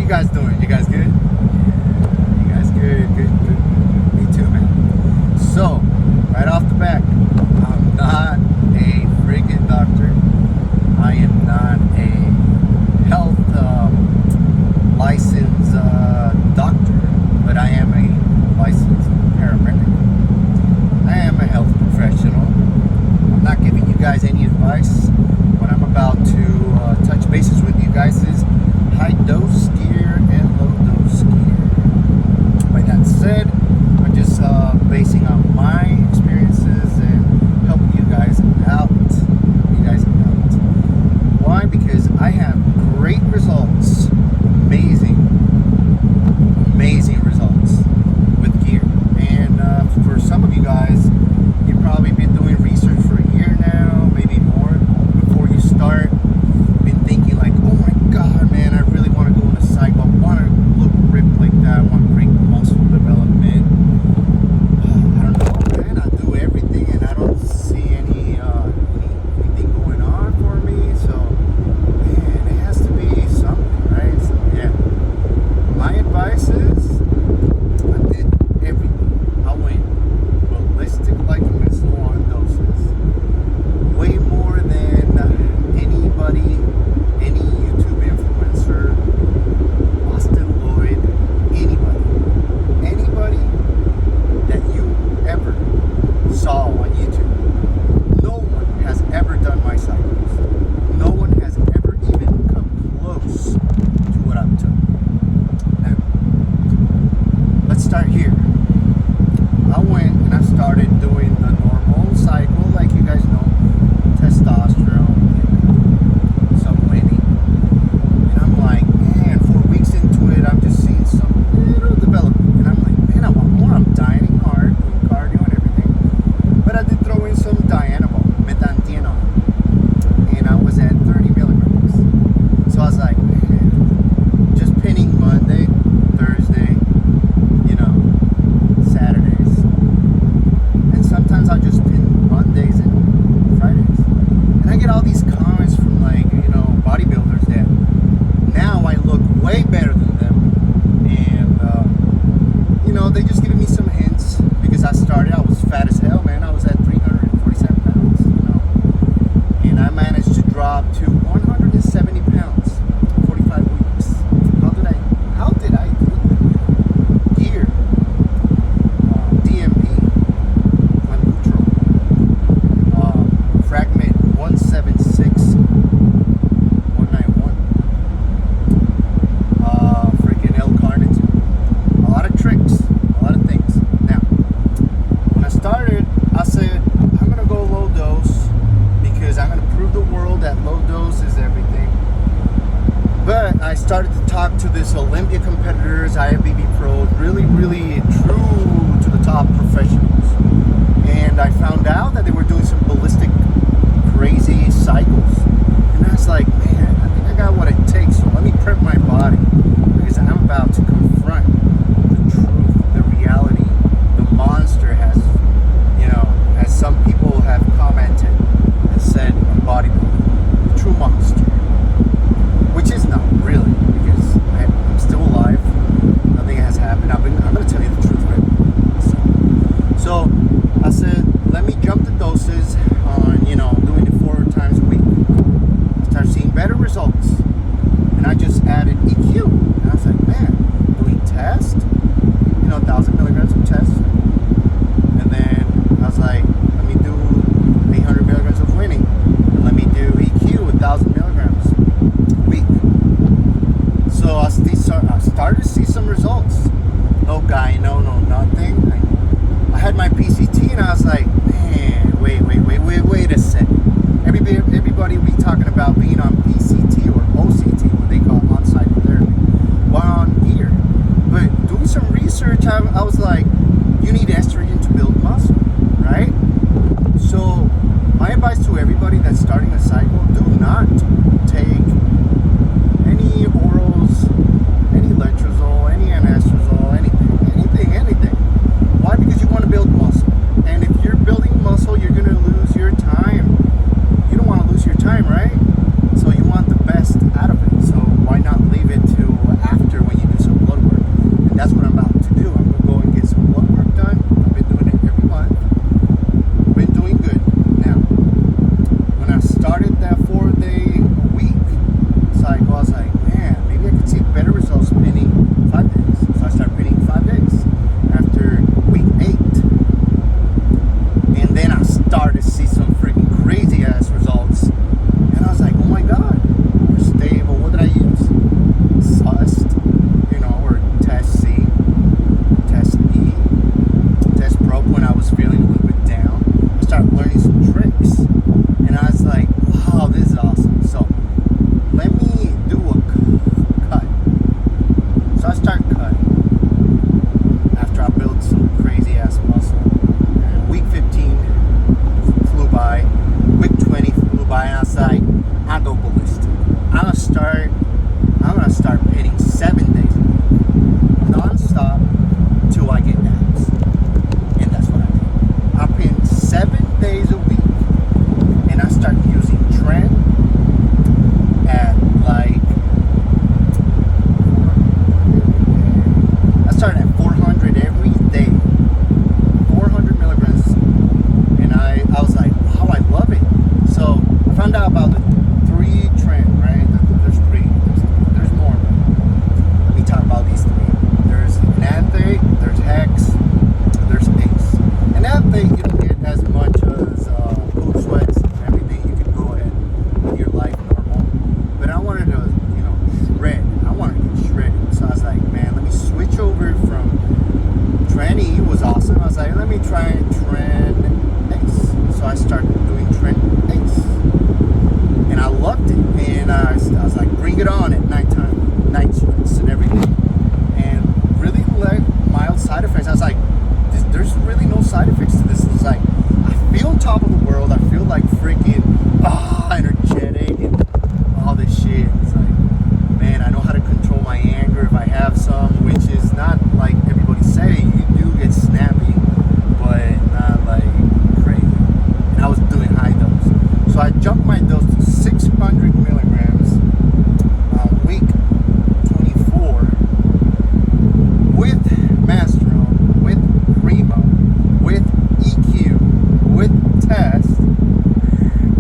you guys doing? You guys good? Yeah, you guys good? Good. Me too, man. So, right off the bat, I'm not a freaking doctor. I am not a health licensed doctor, but I am a licensed paramedic. I am a health professional. I'm not giving you guys any advice. What I'm about to touch bases with you guys is high dose gear and low dose gear. By that said, I'm just basing on my experiences and helping you guys out. Why? Because I have great results, amazing results with gear. And for some of you guys, you've probably been doing research for a year now, maybe more, before you start. Been thinking like, oh my God, man, I really want to go on a cycle. I want to look ripped like that. I want great muscle development. I don't know, man. I do everything and I don't see anything going on for me. So, man, it has to be something, right? So, yeah. My advice is I did everything. I went ballistic like a missile on doses. Way more than anybody, any YouTube influencer, Austin Lloyd, anybody that you ever saw on YouTube. No one has ever done my cycles. No one has ever even come close to what I've done. Now, let's start here. I went and I started doing the normal cycle, like you guys know, testosterone, some winning. And I'm like, man, 4 weeks into it, I'm just seeing some little development. And I'm like, man, I want more. I'm dieting hard, doing cardio and everything. But I did throw in some methandienol. And I was at 30 milligrams. So I was like, man, just pinning Monday, Thursday, Saturdays. And sometimes I'll just pin Mondays and Fridays. And I get all these comments from bodybuilders that now I look way better than them. And, they just giving me some hints because I was fat as hell, man. I was at 347 pounds, And I managed to drop to 170 pounds in 45 weeks. How did I do that? Gear, DMP, Neutral, fragment 176, 191, freaking L-carnitine. A lot of tricks, a lot of things. Now, when I started, I said, I'm going to go low dose because I'm going to prove the world that low dose is everything. But I started to talk to this Olympia competitors, IFBB pros, really, really true to the top professionals. And I found out that they were doing some ballistic, crazy cycles. And I was like, man, I think I got what it takes. So let me prep my body because I'm about to confront the truth, the reality, the monster has, as some people have commented and said, bodybuilding, the true monster. Which is not really, because I'm still alive. Nothing has happened. I'm going to tell you the truth right now. So I said, let me jump the doses on, doing it 4 times a week. Start seeing better I'm gonna start pitting 7 days a week, non-stop, till I get abs. And that's what I do. I pin 7 days a week, and I start using trend at like, I started at 400 every day, 400 milligrams, and I was like, wow, I love it. So I found out about the 3 trend, right? There's 3. There's more, but let me talk about these 3. There's anabolic, there's hex, there's ace. Anabolic, you don't get as much as cold sweats and everything. You can go ahead with your life normal. But I wanted to, shred. I wanted to get shredded. So I was like, man, let me switch over from Trend E was awesome. I was like, let me try Trend Ace. So I started doing Trend Ace. And I loved it. And I was like, bring it on at nighttime, night sweats and everything. And really mild side effects. I was like, there's really no side effects to this. It was like, I feel on top of the world. I feel like freaking energetic and all this shit. It's like, man, I know how to control my anger if I have some, which is not like everybody say. You do get snappy, but not like crazy. And I was doing high dose. So I jumped my dose to 600 milligrams on week 24 with Masteron, with Primo, with EQ, with Test,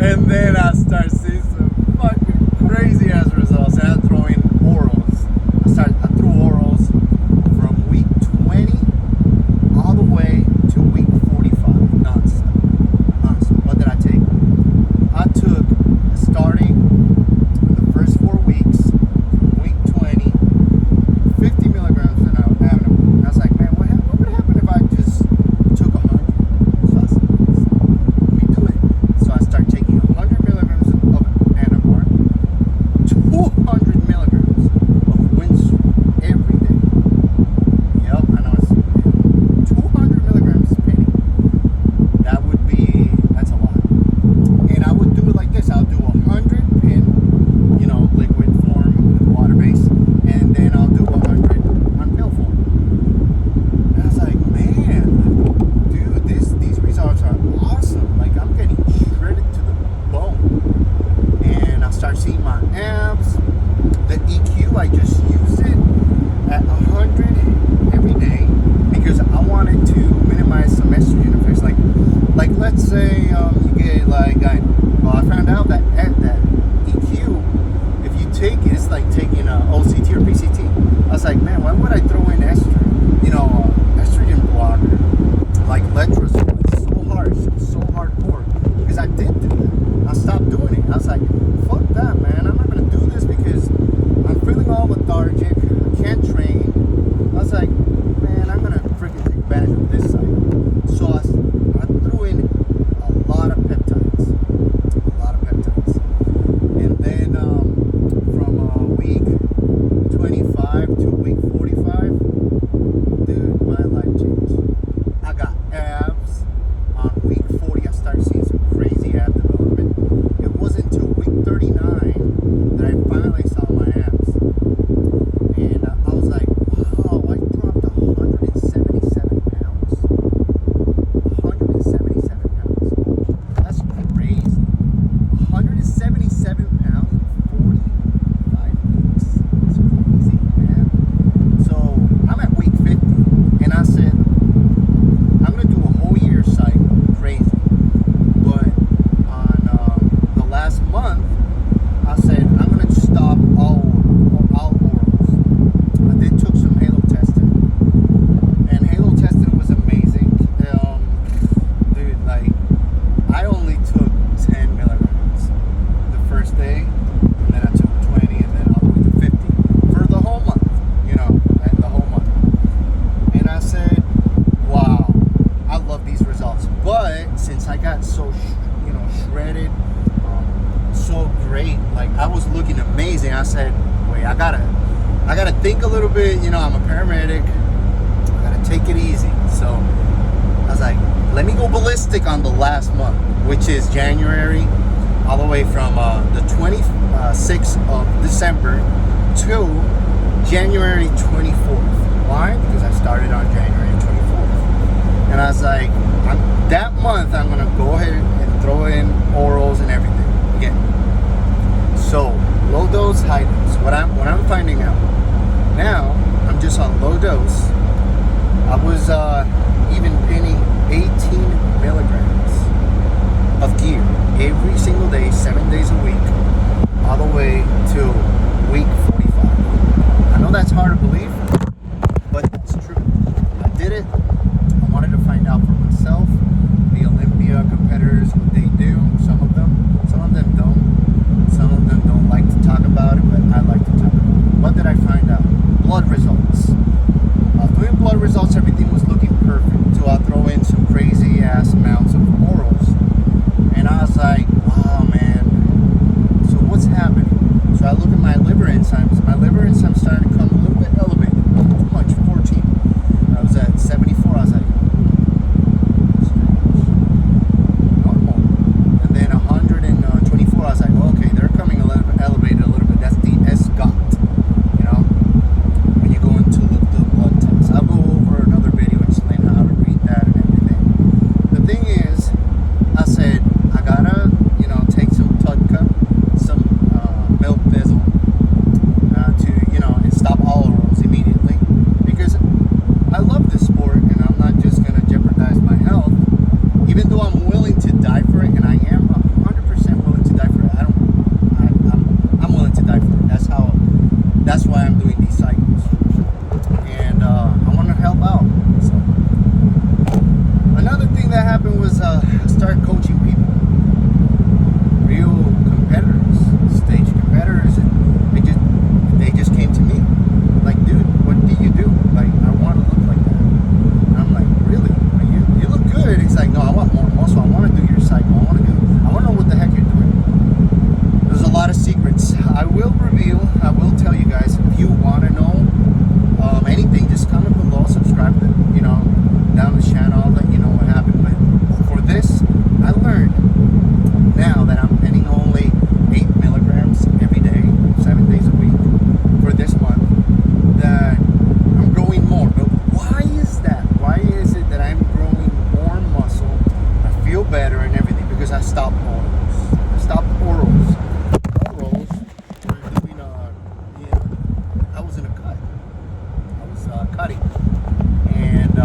and then I start seeing some fucking crazy ass results. And I throw in orals. I threw orals from week 20 all the way to week 45, nonstop. What did I take? I took, starting the first 4 weeks, week 20, 50 milligrams an hour. I was like, man, what would happen if I just took 100? So I said, let me do it. So I start taking 100 milligrams of anabolic, 200 milligrams of Windsor every day. Yep, I know it's 200 milligrams penny. That's a lot. And I would do it like this. I'll do 100 pin, liquid form with water base, and then I'll do 100 on pill form. And I was like, man, dude, these results are awesome. Like, I'm getting shredded to the bone. And I'll start seeing my abs. The EQ, I just used it at 100 every day because I wanted to minimize some estrogen effects. Like let's say you get well, I found out that EQ, if you take it, it's like taking a OCT or PCT. I was like, man, why would I throw in estrogen? Estrogen blocker like letrozole. It's so harsh, it's so hardcore because I did do that. I stopped doing it. I was like, fuck that, man. I'm not gonna do this because I'm feeling all lethargic. I can't train. I was like, man, I'm gonna freaking take advantage of this side. So I threw in a lot of peptides. And then from week 25 to week 45, dude, my life changed. I got abs. On week 40, I started seeing some crazy ab development. It wasn't until week 39 that I finally saw my abs. And I was like, wow, I dropped 177 pounds. 177 pounds. That's crazy. 177 pounds in 45 weeks. That's crazy, man. So I'm at week 50, and I said, I'm going to do a whole year cycle. Crazy. But on the last month, I said, I'm going to stop all orals. I did took some halo testing, and halo testing was amazing. Dude, I only took 10 milligrams the first day, and then I took 20, and then all the way to 50 for the whole month, the whole month. And I said, wow, I love these results. But since I got so, shredded, so great, I was looking amazing, I said, wait, I gotta think a little bit. I'm a paramedic. I gotta take it easy. So I was like, let me go ballistic on the last month, which is January. all the way from the 26th of December to January 24th. Why? Because I started on January 24th. And I was like, that month I'm going to go ahead and throw in orals and everything again. So, low dose, high dose. What I'm finding out now, I'm just on low dose. I was even pinning 18 milligrams of gear every single day, 7 days a week, all the way to week 45. I know that's hard to believe, but it's true. I did it. I wanted to find out for myself. The Olympia competitors, what they do. Some of them don't. Some of them don't like to talk about it, but I like to talk about it. What did I find out? Blood results. Doing blood results, everything was looking perfect. So I'll throw in some crazy ass amounts of orals. And I was like, wow, man. So what's happening? So I look at my liver enzymes. My liver enzymes started to come a little bit elevated. Too much, 14. I was at 74. I was like, normal. And then 124. I was like, okay, they're coming a little bit elevated a little bit. That's the SGOT. You know, when you go into the blood test. I'll go over another video explaining how to read that and everything. The thing is, I said, I gotta, take some Tudka, some milk thistle, to, and stop all orals immediately, because I love this sport and I'm not just gonna jeopardize my health, even though I'm willing to die for it, and I am 100% willing to die for it. I'm willing to die for it. That's why I'm doing these cycles, and I want to help out. So another thing that happened was I started coaching people, real competitors, stage competitors, and they just came to me like, dude, what do you do? Like, I want to look like that. And I'm like, really? You look good. He's like, no, I want more muscle. I want to do your cycle. I want to know what the heck you're doing. There's a lot of secrets I will reveal. I will tell you guys. If you want to know anything, just comment below, subscribe to, down the channel. I'll let you know what happened. But for this, I learned now that I'm pinning only 8 milligrams every day, 7 days a week for this month, that I'm growing more. But why is that? Why is it that I'm growing more muscle? I feel better and everything because I stopped orals. Orals were doing I was in a cut. I was cutting. And I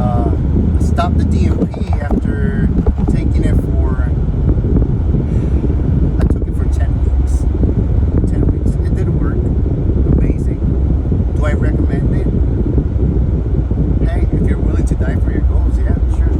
stopped the DMP after taking it for, I took it for 10 weeks. 10 weeks. It did work. Amazing. Do I recommend it? Hey, if you're willing to die for your goals, yeah, sure.